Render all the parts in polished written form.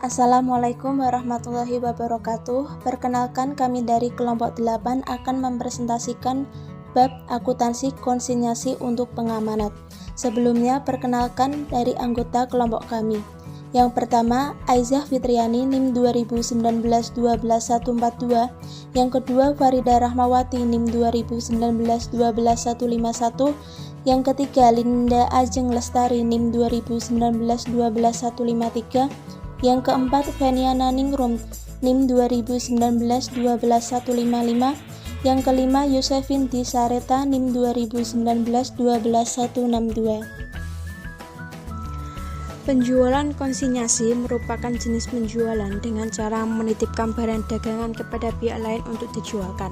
Assalamualaikum warahmatullahi wabarakatuh. Perkenalkan, kami dari kelompok 8 akan mempresentasikan bab akuntansi konsinyasi untuk pengamanat. Sebelumnya, perkenalkan dari anggota kelompok kami. Yang pertama, Aizah Fitriani NIM 2019-12-142. Yang kedua, Farida Rahmawati NIM 2019-12-151. Yang ketiga, Linda Ajeng Lestari NIM 2019-12-153. Yang keempat, Feniana Ningrum NIM 2019-12155. Yang kelima, Yosefin Sareta NIM 2019-12162. Penjualan konsinyasi merupakan jenis penjualan dengan cara menitipkan barang dagangan kepada pihak lain untuk dijualkan.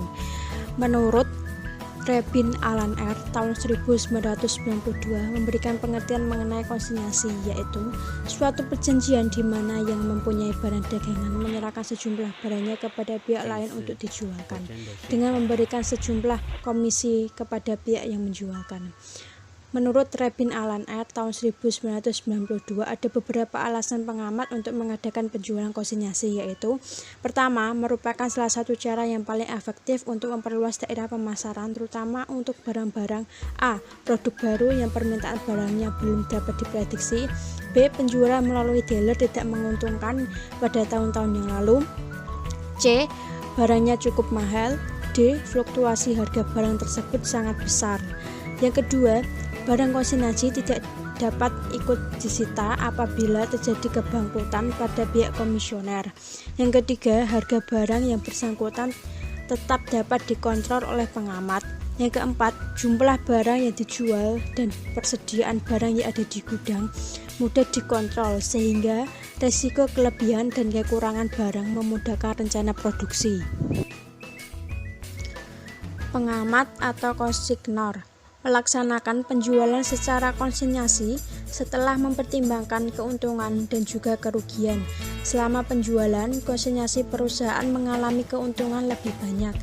Menurut Rebin Alan R. tahun 1992 memberikan pengertian mengenai konsinyasi, yaitu suatu perjanjian di mana yang mempunyai barang dagangan menyerahkan sejumlah barangnya kepada pihak lain untuk dijualkan dengan memberikan sejumlah komisi kepada pihak yang menjualkan. Menurut Rebin Alan R. tahun 1992 ada beberapa alasan pengamat untuk mengadakan penjualan konsinyasi, yaitu pertama, merupakan salah satu cara yang paling efektif untuk memperluas daerah pemasaran terutama untuk barang-barang A. Produk baru yang permintaan barangnya belum dapat diprediksi. B. Penjualan melalui dealer tidak menguntungkan pada tahun-tahun yang lalu. C. Barangnya cukup mahal. D. Fluktuasi harga barang tersebut sangat besar. Yang kedua, barang konsinyasi tidak dapat ikut disita apabila terjadi kebangkrutan pada pihak komisioner. Yang ketiga, harga barang yang bersangkutan tetap dapat dikontrol oleh pengamat. Yang keempat, jumlah barang yang dijual dan persediaan barang yang ada di gudang mudah dikontrol sehingga resiko kelebihan dan kekurangan barang memudahkan rencana produksi. Pengamat atau konsignor melaksanakan penjualan secara konsinyasi setelah mempertimbangkan keuntungan dan juga kerugian. Selama penjualan, konsinyasi perusahaan mengalami keuntungan lebih banyak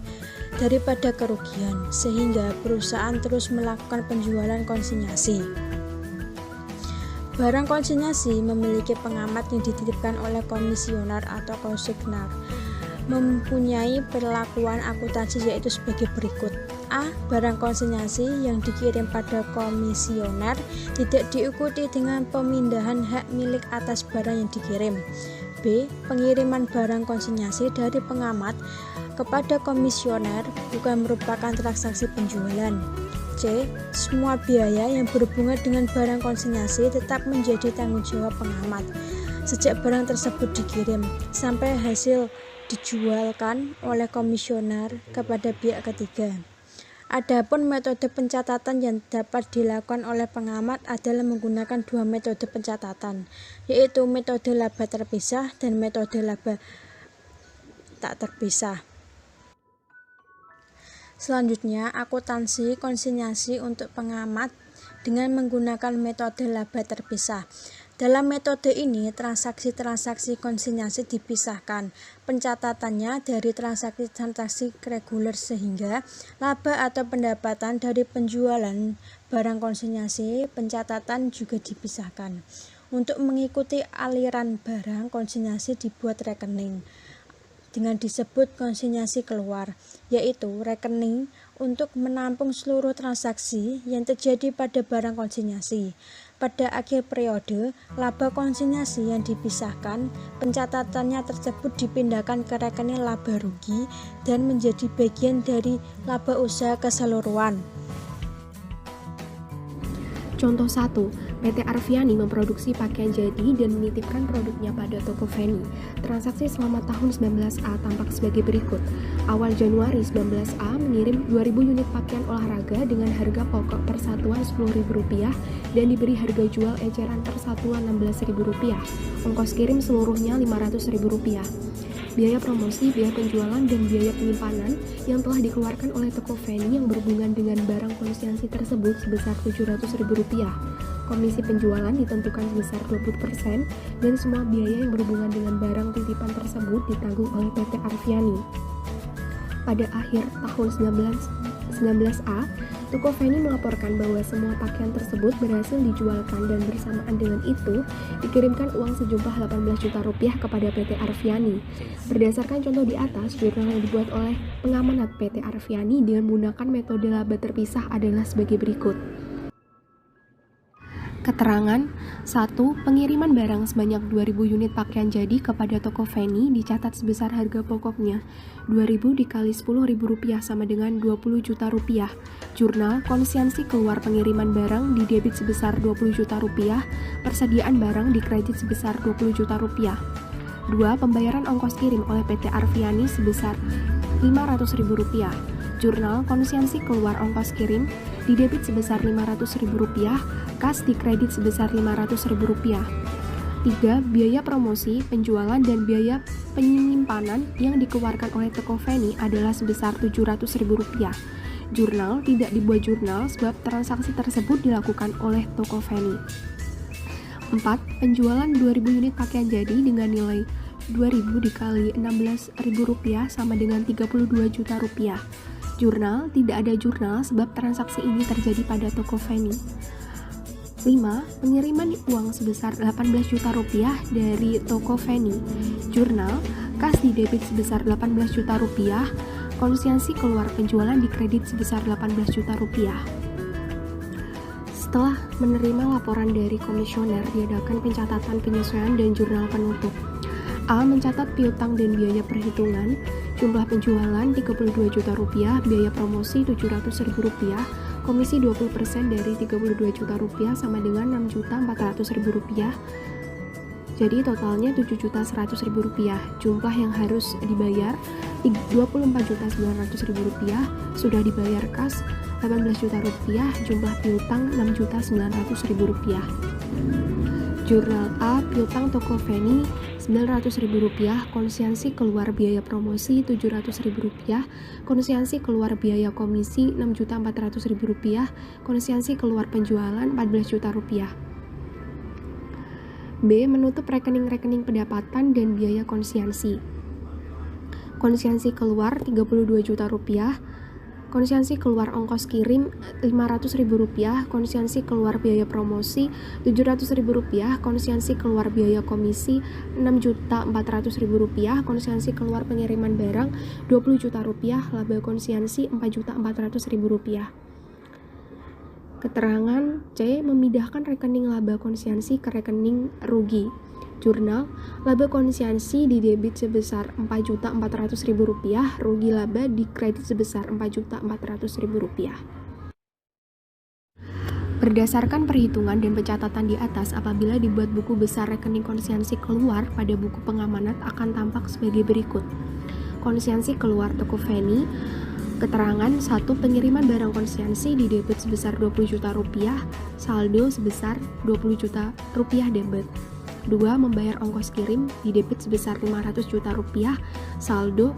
daripada kerugian, sehingga perusahaan terus melakukan penjualan konsinyasi. Barang konsinyasi memiliki pengamat yang dititipkan oleh komisioner atau konsignor, mempunyai perlakuan akuntansi yaitu sebagai berikut. A. Barang konsinyasi yang dikirim pada komisioner tidak diikuti dengan pemindahan hak milik atas barang yang dikirim. B. Pengiriman barang konsinyasi dari pengamat kepada komisioner bukan merupakan transaksi penjualan. C. Semua biaya yang berhubungan dengan barang konsinyasi tetap menjadi tanggung jawab pengamat sejak barang tersebut dikirim sampai hasil dijualkan oleh komisioner kepada pihak ketiga. Adapun metode pencatatan yang dapat dilakukan oleh pengamat adalah menggunakan dua metode pencatatan, yaitu metode laba terpisah dan metode laba tak terpisah. Selanjutnya, akuntansi konsinyasi untuk pengamat dengan menggunakan metode laba terpisah. Dalam metode ini, transaksi-transaksi konsinyasi dipisahkan pencatatannya dari transaksi-transaksi reguler sehingga laba atau pendapatan dari penjualan barang konsinyasi pencatatan juga dipisahkan. Untuk mengikuti aliran barang konsinyasi dibuat rekening dengan disebut konsinyasi keluar, yaitu rekening untuk menampung seluruh transaksi yang terjadi pada barang konsinyasi. Pada akhir periode, laba konsinyasi yang dipisahkan, pencatatannya tersebut dipindahkan ke rekening laba rugi dan menjadi bagian dari laba usaha keseluruhan. Contoh 1. PT Arviani memproduksi pakaian jadi dan menitipkan produknya pada toko Feni. Transaksi selama tahun 19A tampak sebagai berikut. Awal Januari 19A mengirim 2000 unit pakaian olahraga dengan harga pokok per satuan Rp10.000 dan diberi harga jual eceran per satuan Rp16.000. Ongkos kirim seluruhnya Rp500.000. Biaya promosi, biaya penjualan, dan biaya penyimpanan yang telah dikeluarkan oleh toko Feni yang berhubungan dengan barang konsinyasi tersebut sebesar Rp700.000. Komisi penjualan ditentukan sebesar 20% dan semua biaya yang berhubungan dengan barang titipan tersebut ditanggung oleh PT Arviani. Pada akhir tahun 19A, Toko Feni melaporkan bahwa semua pakaian tersebut berhasil dijualkan dan bersamaan dengan itu dikirimkan uang sejumlah 18 juta rupiah kepada PT Arfiani. Berdasarkan contoh di atas, jurnal yang dibuat oleh pengamanat PT Arfiani dengan menggunakan metode laba terpisah adalah sebagai berikut. Keterangan 1. Pengiriman barang sebanyak 2.000 unit pakaian jadi kepada toko Feni dicatat sebesar harga pokoknya 2.000 dikali Rp10.000 sama dengan 20 juta rupiah. Jurnal konsiansi keluar pengiriman barang didebit sebesar 20 juta rupiah, persediaan barang dikredit sebesar 20 juta rupiah. 2. Pembayaran ongkos kirim oleh PT Arfiani sebesar Rp500.000. Jurnal konsiansi keluar ongkos kirim didebit sebesar Rp500.000, kas dikredit sebesar Rp500.000. 3. Biaya promosi, penjualan, dan biaya penyimpanan yang dikeluarkan oleh toko Feni adalah sebesar Rp700.000. Jurnal tidak dibuat jurnal sebab transaksi tersebut dilakukan oleh toko Feni. 4. Penjualan 2.000 unit pakaian jadi dengan nilai 2.000 dikali Rp16.000 sama dengan 32 juta rupiah. Jurnal tidak ada jurnal sebab transaksi ini terjadi pada toko Feni. 5. Pengiriman uang sebesar 18 juta rupiah dari toko Feni. Jurnal kas didebit sebesar 18 juta rupiah, konsiansi keluar penjualan dikredit sebesar 18 juta rupiah. Setelah menerima laporan dari komisioner, diadakan pencatatan penyesuaian dan jurnal penutup. A. Mencatat piutang dan biaya perhitungan. Jumlah penjualan 32 juta rupiah, biaya promosi Rp700.000, komisi 20% dari 32 juta rupiah sama dengan Rp6.400.000. Jadi totalnya Rp7.100.000. Jumlah yang harus dibayar Rp24.900.000, sudah dibayar kas Rp18 juta rupiah, jumlah piutang Rp6.900.000. Jurnal A, piutang toko Feni Rp900.000, konsiansi keluar biaya promosi Rp700.000, konsiansi keluar biaya komisi Rp6.400.000, konsiansi keluar penjualan Rp14 juta. B. Menutup rekening-rekening pendapatan dan biaya konsiansi. Konsiansi keluar Rp32 juta, konsiansi keluar ongkos kirim Rp500.000, konsiansi keluar biaya promosi Rp700.000, konsiansi keluar biaya komisi Rp6.400.000, konsiansi keluar pengiriman barang Rp20 juta, laba konsiansi Rp4.400.000. Keterangan C. Memindahkan rekening laba konsiansi ke rekening rugi. Jurnal, laba konsiansi didebit sebesar Rp4.400.000, rugi laba dikredit sebesar Rp4.400.000. Berdasarkan perhitungan dan pencatatan di atas, apabila dibuat buku besar rekening konsiansi keluar pada buku pengamanat akan tampak sebagai berikut. Konsiansi keluar toko Feni. Keterangan 1. Pengiriman barang konsiansi didebit sebesar Rp20 juta, saldo sebesar Rp20 juta debit. 2. Membayar ongkos kirim didebit sebesar Rp500 juta, saldo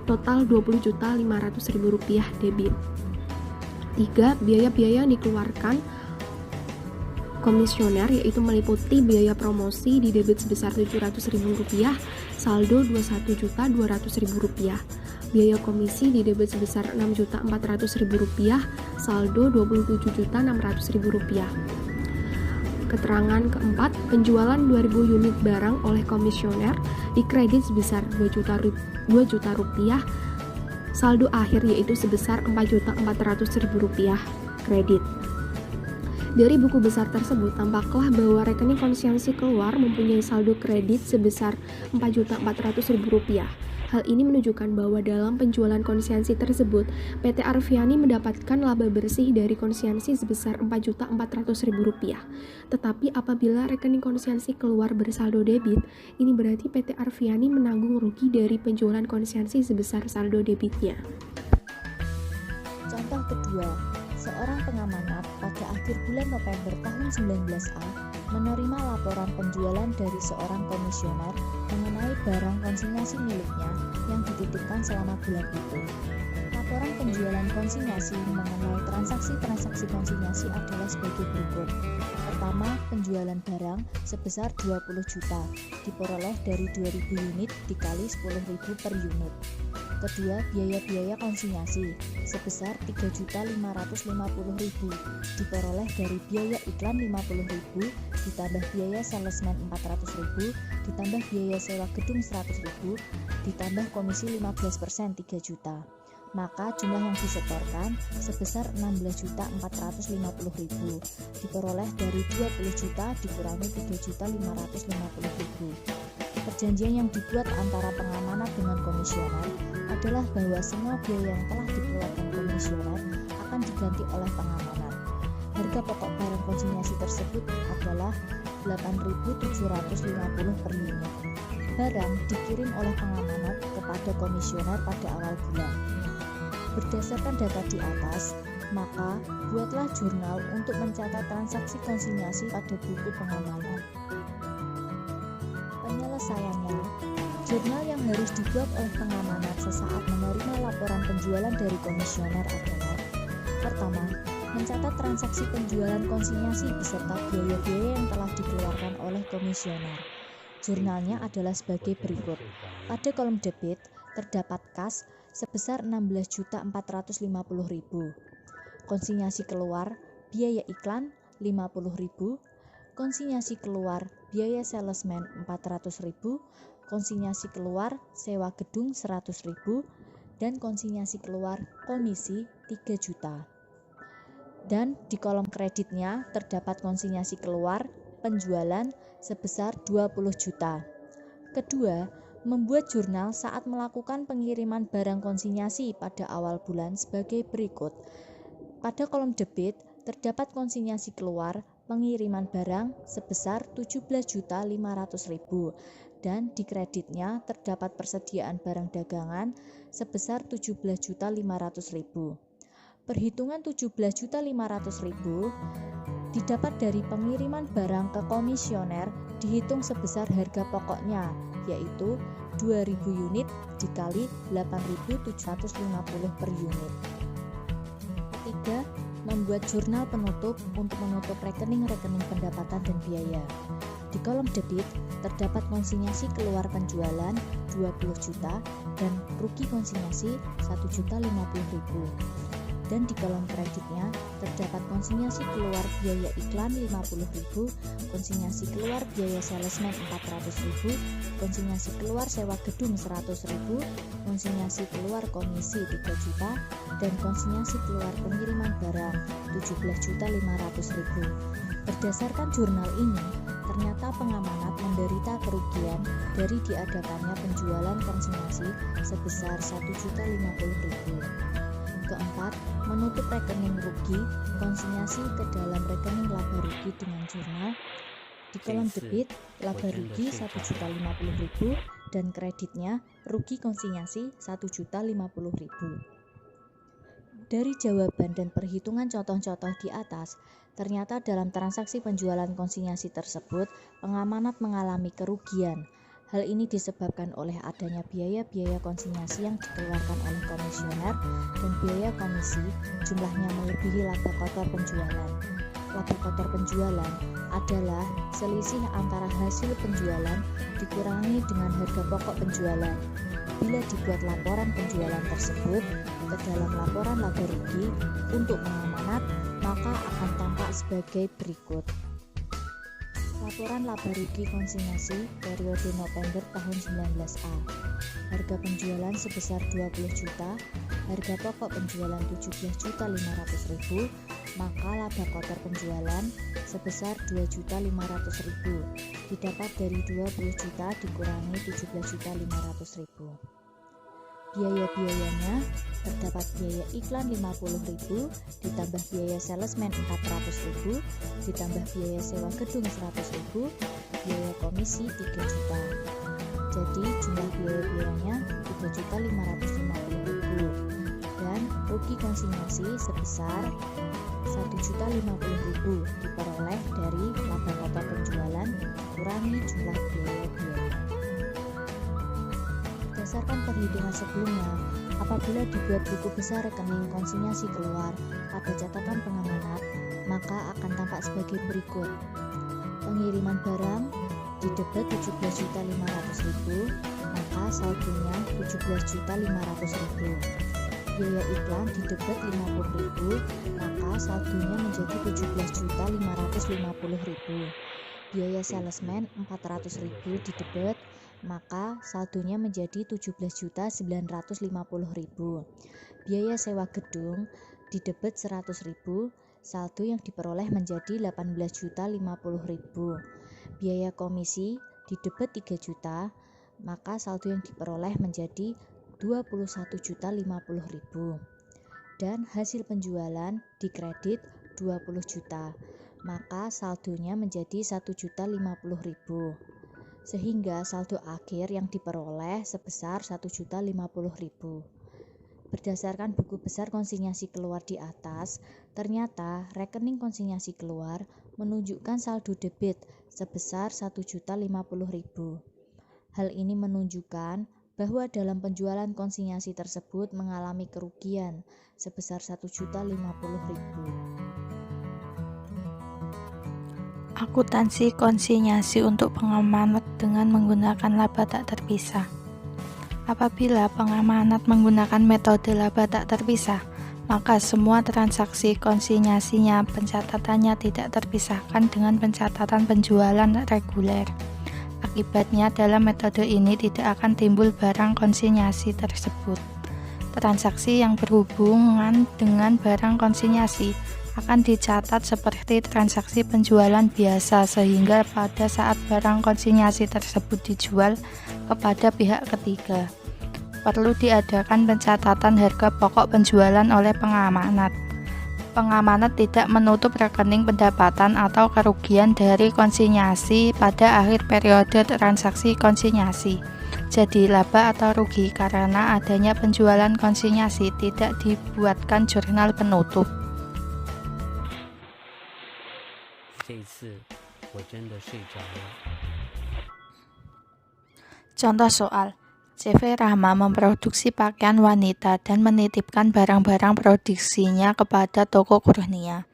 total Rp20.500.000 debit. 3. Biaya-biaya yang dikeluarkan komisioner yaitu meliputi biaya promosi didebit sebesar Rp700.000, saldo Rp21.200.000. Biaya komisi didebit sebesar Rp6.400.000, saldo Rp27.600.000. Keterangan keempat, penjualan 2.000 unit barang oleh komisioner dikredit sebesar Rp2 juta, saldo akhir yaitu sebesar Rp4.400.000 kredit. Dari buku besar tersebut, tampaklah bahwa rekening konsiansi keluar mempunyai saldo kredit sebesar Rp4.400.000. Hal ini menunjukkan bahwa dalam penjualan konsiansi tersebut, PT Arfiani mendapatkan laba bersih dari konsiansi sebesar Rp4.400.000. Tetapi apabila rekening konsiansi keluar bersaldo debit, ini berarti PT Arfiani menanggung rugi dari penjualan konsiansi sebesar saldo debitnya. Contoh kedua, seorang pengamanat pada akhir bulan November tahun 19A menerima laporan penjualan dari seorang komisioner mengenai barang konsinyasi miliknya yang dititipkan selama bulan itu. Laporan penjualan konsinyasi mengenai transaksi-transaksi konsinyasi adalah sebagai berikut. Pertama, penjualan barang sebesar 20 juta diperoleh dari 2.000 unit dikali 10.000 per unit. Kedua, biaya-biaya konsinyasi sebesar 3.550.000 diperoleh dari biaya iklan 50.000 ditambah biaya salesman 400.000 ditambah biaya sewa gedung 100.000 ditambah komisi 15% 3 juta. Maka jumlah yang disetorkan sebesar 16.450.000 diperoleh dari 20 juta dikurangi 3.550.000. Perjanjian yang dibuat antara pengamanat dengan komisioner adalah bahwa semua biaya yang telah dikeluarkan komisioner akan diganti oleh pengamanat. Harga pokok barang konsinyasi tersebut adalah 8.750 per unit. Barang dikirim oleh pengamanat kepada komisioner pada awal bulan. Berdasarkan data di atas, maka buatlah jurnal untuk mencatat transaksi konsinyasi pada buku pengamanat. Penyelesaiannya, jurnal yang harus dibuat oleh pengamanat sesaat menerima laporan penjualan dari komisioner adalah: pertama, mencatat transaksi penjualan konsinyasi beserta biaya-biaya yang telah dikeluarkan oleh komisioner. Jurnalnya adalah sebagai berikut. Pada kolom debit terdapat kas sebesar 16.450.000. Konsinyasi keluar biaya iklan 50.000, konsinyasi keluar biaya salesman 400.000, konsinyasi keluar sewa gedung 100.000, dan konsinyasi keluar komisi 3 juta. Dan di kolom kreditnya terdapat konsinyasi keluar penjualan sebesar 20 juta. Kedua, membuat jurnal saat melakukan pengiriman barang konsinyasi pada awal bulan sebagai berikut. Pada kolom debit terdapat konsinyasi keluar pengiriman barang sebesar 17.500.000 dan di kreditnya terdapat persediaan barang dagangan sebesar 17.500.000. Perhitungan 17.500.000 didapat dari pengiriman barang ke komisioner dihitung sebesar harga pokoknya, yaitu 2.000 unit dikali 8.750 per unit. Ketiga, membuat jurnal penutup untuk menutup rekening-rekening pendapatan dan biaya. Di kolom debit terdapat konsinyasi keluar penjualan 20 juta dan rugi konsinyasi 1.050.000. Dan di kolom kreditnya terdapat konsinyasi keluar biaya iklan 50.000, konsinyasi keluar biaya salesman 400.000, konsinyasi keluar sewa gedung 100.000, konsinyasi keluar komisi 3 juta, dan konsinyasi keluar pengiriman barang 17.500.000. Berdasarkan jurnal ini, ternyata pengamanat menderita kerugian dari diadakannya penjualan konsinyasi sebesar 1.050.000. Keempat, menutup rekening rugi konsinyasi ke dalam rekening laba rugi dengan jurnal. Di kolom debit, laba rugi 1.050.000 dan kreditnya rugi konsinyasi 1.050.000. Dari jawaban dan perhitungan contoh-contoh di atas, ternyata dalam transaksi penjualan konsinyasi tersebut, pengamanat mengalami kerugian. Hal ini disebabkan oleh adanya biaya-biaya konsinyasi yang dikeluarkan oleh komisioner dan biaya komisi jumlahnya melebihi laba kotor penjualan. Laba kotor penjualan adalah selisih antara hasil penjualan dikurangi dengan harga pokok penjualan. Bila dibuat laporan penjualan tersebut ke dalam laporan laba rugi untuk pengamanat, maka akan tampak sebagai berikut. Laporan laba rugi konsinyasi periode November tahun 19A. Harga penjualan sebesar 20 juta, harga pokok penjualan 17.500.000, maka laba kotor penjualan sebesar 2.500.000 didapat dari 20 juta dikurangi 17.500.000. Biaya-biayanya terdapat biaya iklan 50.000 ditambah biaya salesman 400.000 ditambah biaya sewa gedung 100.000, biaya komisi 3 juta. Jadi jumlah biaya-biayanya 3.550.000 dan rugi konsinyasi sebesar 1.050.000 diperoleh dari laba kotor penjualan kurangi jumlah biaya-biaya. Berdasarkan perhitungan sebelumnya, apabila dibuat buku besar rekening konsinyasi keluar pada catatan pengamanat, maka akan tampak sebagai berikut. Pengiriman barang di debit 17.500.000, maka saldonya 17.500.000. Biaya iklan di debit 50.000, maka saldonya menjadi 17.550.000. Biaya salesman 400.000 di debit, maka saldonya menjadi 17.950.000. Biaya sewa gedung di debit 100.000, saldo yang diperoleh menjadi 18.050.000. Biaya komisi di debit 3 juta, maka saldo yang diperoleh menjadi 21.050.000. Dan hasil penjualan di kredit 20 juta, maka saldonya menjadi 1.050.000. Sehingga saldo akhir yang diperoleh sebesar 1.050.000. Berdasarkan buku besar konsinyasi keluar di atas, ternyata rekening konsinyasi keluar menunjukkan saldo debit sebesar 1.050.000. Hal ini menunjukkan bahwa dalam penjualan konsinyasi tersebut mengalami kerugian sebesar 1.050.000. Akuntansi konsinyasi untuk pengamanat dengan menggunakan laba tak terpisah. Apabila pengamanat menggunakan metode laba tak terpisah, maka semua transaksi konsinyasinya pencatatannya tidak terpisahkan dengan pencatatan penjualan reguler. Akibatnya dalam metode ini tidak akan timbul barang konsinyasi tersebut. Transaksi yang berhubungan dengan barang konsinyasi akan dicatat seperti transaksi penjualan biasa, sehingga pada saat barang konsinyasi tersebut dijual kepada pihak ketiga, perlu diadakan pencatatan harga pokok penjualan oleh pengamanat. Pengamanat tidak menutup rekening pendapatan atau kerugian dari konsinyasi pada akhir periode transaksi konsinyasi. Jadi laba atau rugi karena adanya penjualan konsinyasi tidak dibuatkan jurnal penutup. 这一次我真的睡着了。 Contoh soal, CV Rahma memproduksi pakaian wanita dan menitipkan barang-barang produksinya kepada toko Kurnia.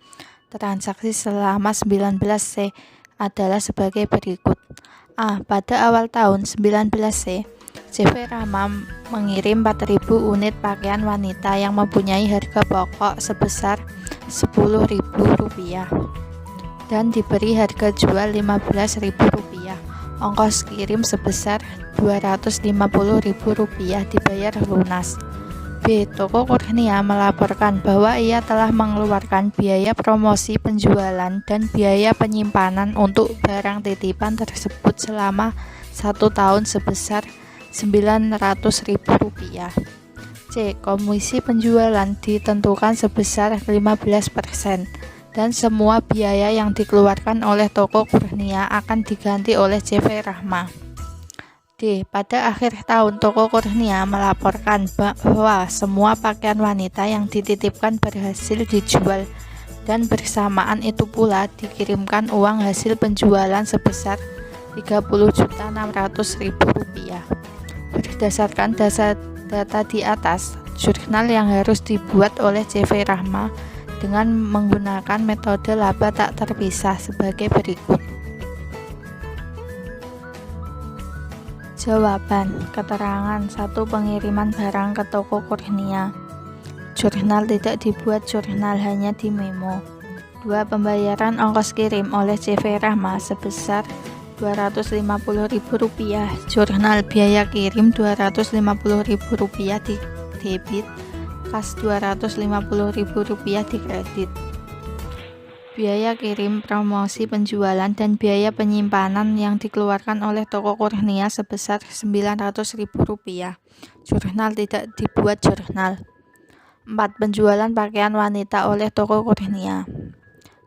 Transaksi selama 19C adalah sebagai berikut. A. Pada awal tahun 19C, CV Rahma mengirim 4.000 unit pakaian wanita yang mempunyai harga pokok sebesar Rp10.000 dan diberi harga jual Rp15.000. Ongkos kirim sebesar Rp250.000 dibayar lunas. B. Toko Kurnia melaporkan bahwa ia telah mengeluarkan biaya promosi penjualan dan biaya penyimpanan untuk barang titipan tersebut selama 1 tahun sebesar Rp900.000. C. Komisi penjualan ditentukan sebesar 15%. Dan semua biaya yang dikeluarkan oleh toko Kurnia akan diganti oleh CV Rahma. D. Pada akhir tahun toko Kurnia melaporkan bahwa semua pakaian wanita yang dititipkan berhasil dijual dan bersamaan itu pula dikirimkan uang hasil penjualan sebesar Rp30.600.000. Berdasarkan data di atas, jurnal yang harus dibuat oleh CV Rahma dengan menggunakan metode laba tak terpisah sebagai berikut. Jawaban. Keterangan 1. Pengiriman barang ke toko Kurnia. Jurnal tidak dibuat jurnal, hanya di memo. 2. Pembayaran ongkos kirim oleh CV Rahma sebesar Rp250.000. Jurnal biaya kirim Rp250.000 di debit, kas Rp250.000 di kredit. Biaya kirim promosi penjualan dan biaya penyimpanan yang dikeluarkan oleh toko Kurnia sebesar Rp900.000. Jurnal tidak dibuat jurnal. 4. Penjualan pakaian wanita oleh toko Kurnia.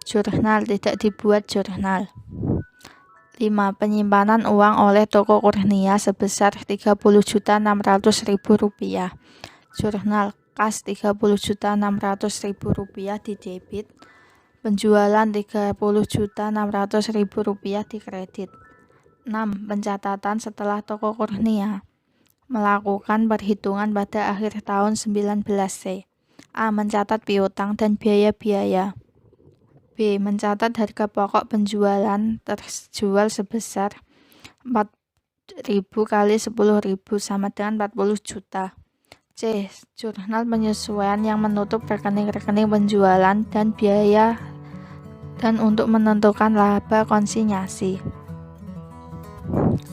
Jurnal tidak dibuat jurnal. 5. Penyimpanan uang oleh toko Kurnia sebesar Rp30.600.000. Jurnal kas Rp30.600.000 di debit, penjualan Rp30.600.000 di kredit. 6. Pencatatan setelah toko Kurnia. Melakukan perhitungan pada akhir tahun 19C. A. Mencatat piutang dan biaya-biaya. B. Mencatat harga pokok penjualan terjual sebesar 4.000 kali 10.000 sama dengan 40 juta. C. Jurnal penyesuaian yang menutup rekening-rekening penjualan dan biaya dan untuk menentukan laba konsinyasi.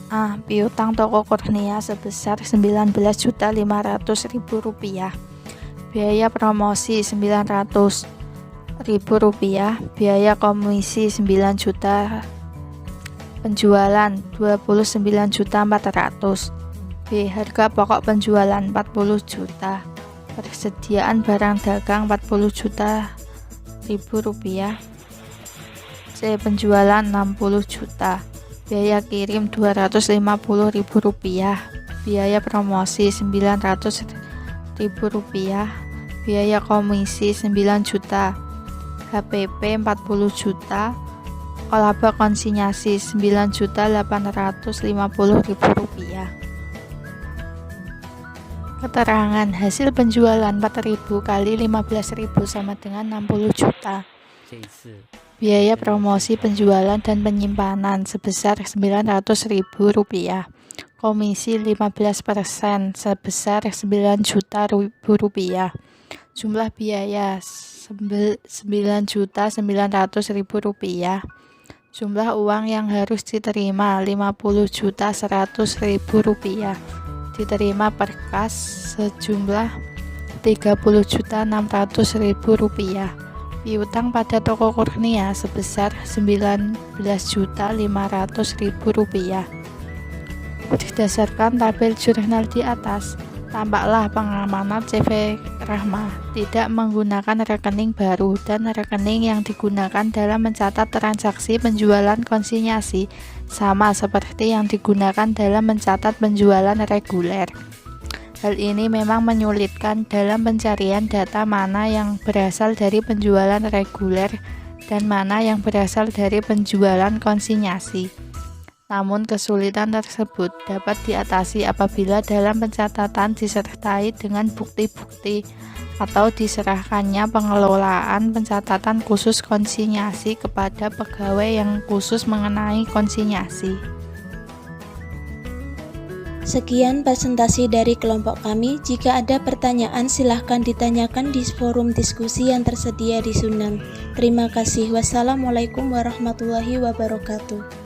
A. Piutang toko Kurnia sebesar Rp19.500.000. Biaya promosi Rp900.000. Biaya komisi 9 juta. Penjualan Rp29.400.000. B. Harga pokok penjualan Rp40 juta. Persediaan barang dagang Rp40 juta. C. Penjualan Rp60 juta. Biaya kirim Rp250.000. Biaya promosi Rp900.000. Biaya komisi 9 juta. HPP Rp40 juta. Laba konsinyasi Rp9.850.000. Keterangan hasil penjualan 4.000 kali 15.000 sama dengan 60 juta. 这一次 Biaya promosi penjualan dan penyimpanan sebesar Rp900.000. Komisi 15% sebesar Rp9 juta. Jumlah biaya Rp9.900.000. Jumlah uang yang harus diterima Rp50.100.000. Diterima per kas sejumlah Rp30.600.000. Piutang pada toko Kurnia sebesar Rp19.500.000. Berdasarkan tabel jurnal di atas, tampaklah pengamanat CV Rahma tidak menggunakan rekening baru dan rekening yang digunakan dalam mencatat transaksi penjualan konsinyasi sama seperti yang digunakan dalam mencatat penjualan reguler. Hal ini memang menyulitkan dalam pencarian data mana yang berasal dari penjualan reguler dan mana yang berasal dari penjualan konsinyasi. Namun kesulitan tersebut dapat diatasi apabila dalam pencatatan disertai dengan bukti-bukti atau diserahkannya pengelolaan pencatatan khusus konsinyasi kepada pegawai yang khusus mengenai konsinyasi. Sekian presentasi dari kelompok kami. Jika ada pertanyaan silahkan ditanyakan di forum diskusi yang tersedia di Sunan. Terima kasih. Wassalamualaikum warahmatullahi wabarakatuh.